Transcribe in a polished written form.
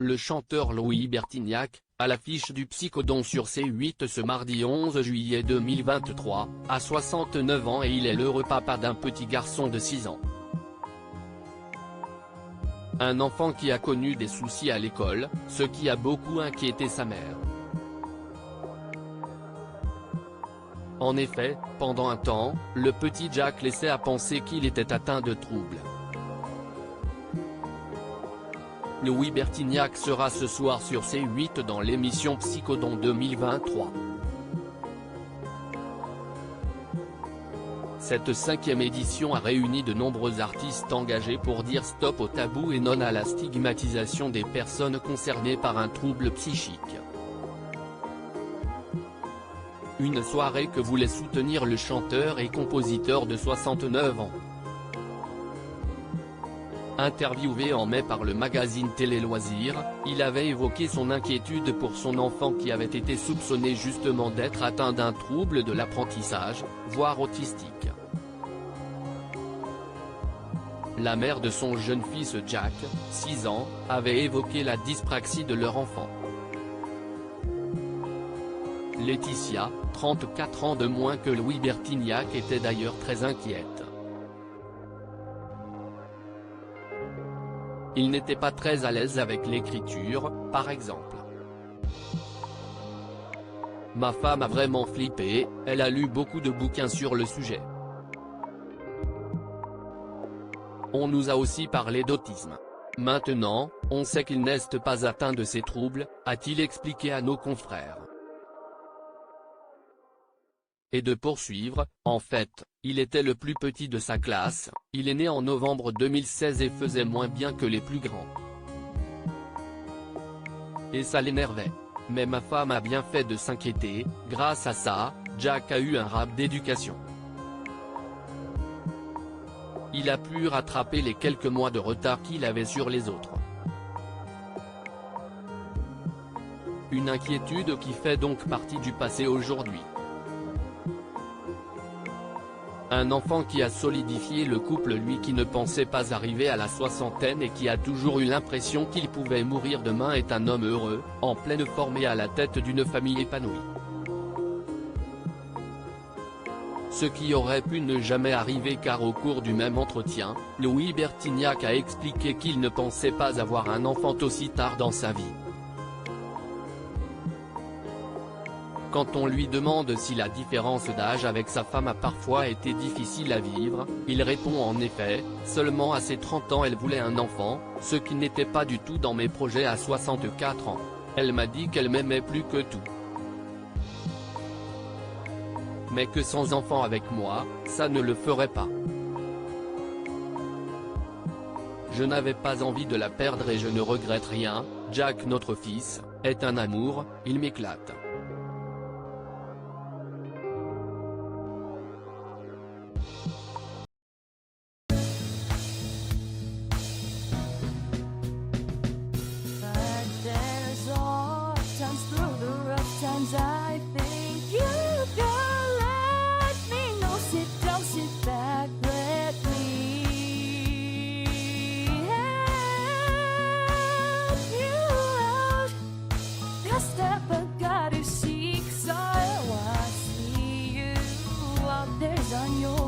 le chanteur Louis Bertignac, à l'affiche du Psychodon sur C8 ce mardi 11 juillet 2023, a 69 ans et il est l'heureux papa d'un petit garçon de 6 ans. Un enfant qui a connu des soucis à l'école, ce qui a beaucoup inquiété sa mère. En effet, pendant un temps, le petit Jack laissait à penser qu'il était atteint de troubles. Louis Bertignac sera ce soir sur C8 dans l'émission Psychodon 2023. Cette 5e édition a réuni de nombreux artistes engagés pour dire stop au tabou et non à la stigmatisation des personnes concernées par un trouble psychique. Une soirée que voulait soutenir le chanteur et compositeur de 69 ans. Interviewé en mai par le magazine Télé Loisirs, il avait évoqué son inquiétude pour son enfant qui avait été soupçonné justement d'être atteint d'un trouble de l'apprentissage, voire autistique. La mère de son jeune fils Jack, 6 ans, avait évoqué la dyspraxie de leur enfant. Laetitia, 34 ans de moins que Louis Bertignac, était d'ailleurs très inquiète. Il n'était pas très à l'aise avec l'écriture, par exemple. Ma femme a vraiment flippé, elle a lu beaucoup de bouquins sur le sujet. On nous a aussi parlé d'autisme. Maintenant, on sait qu'il n'est pas atteint de ces troubles, a-t-il expliqué à nos confrères. Et de poursuivre, en fait, il était le plus petit de sa classe, il est né en novembre 2016 et faisait moins bien que les plus grands. Et ça l'énervait. Mais ma femme a bien fait de s'inquiéter, grâce à ça, Jack a eu un rap d'éducation. Il a pu rattraper les quelques mois de retard qu'il avait sur les autres. Une inquiétude qui fait donc partie du passé aujourd'hui. Un enfant qui a solidifié le couple, lui qui ne pensait pas arriver à la soixantaine et qui a toujours eu l'impression qu'il pouvait mourir demain, est un homme heureux, en pleine forme et à la tête d'une famille épanouie. Ce qui aurait pu ne jamais arriver car au cours du même entretien, Louis Bertignac a expliqué qu'il ne pensait pas avoir un enfant aussi tard dans sa vie. Quand on lui demande si la différence d'âge avec sa femme a parfois été difficile à vivre, il répond en effet, seulement à ses 30 ans elle voulait un enfant, ce qui n'était pas du tout dans mes projets à 64 ans. Elle m'a dit qu'elle m'aimait plus que tout. Mais que sans enfant avec moi, ça ne le ferait pas. Je n'avais pas envie de la perdre et je ne regrette rien. Jack, notre fils, est un amour, il m'éclate. I think you can let me know. Sit down, sit back, let me help you out. The step I gotta seek, so I see you out there's on your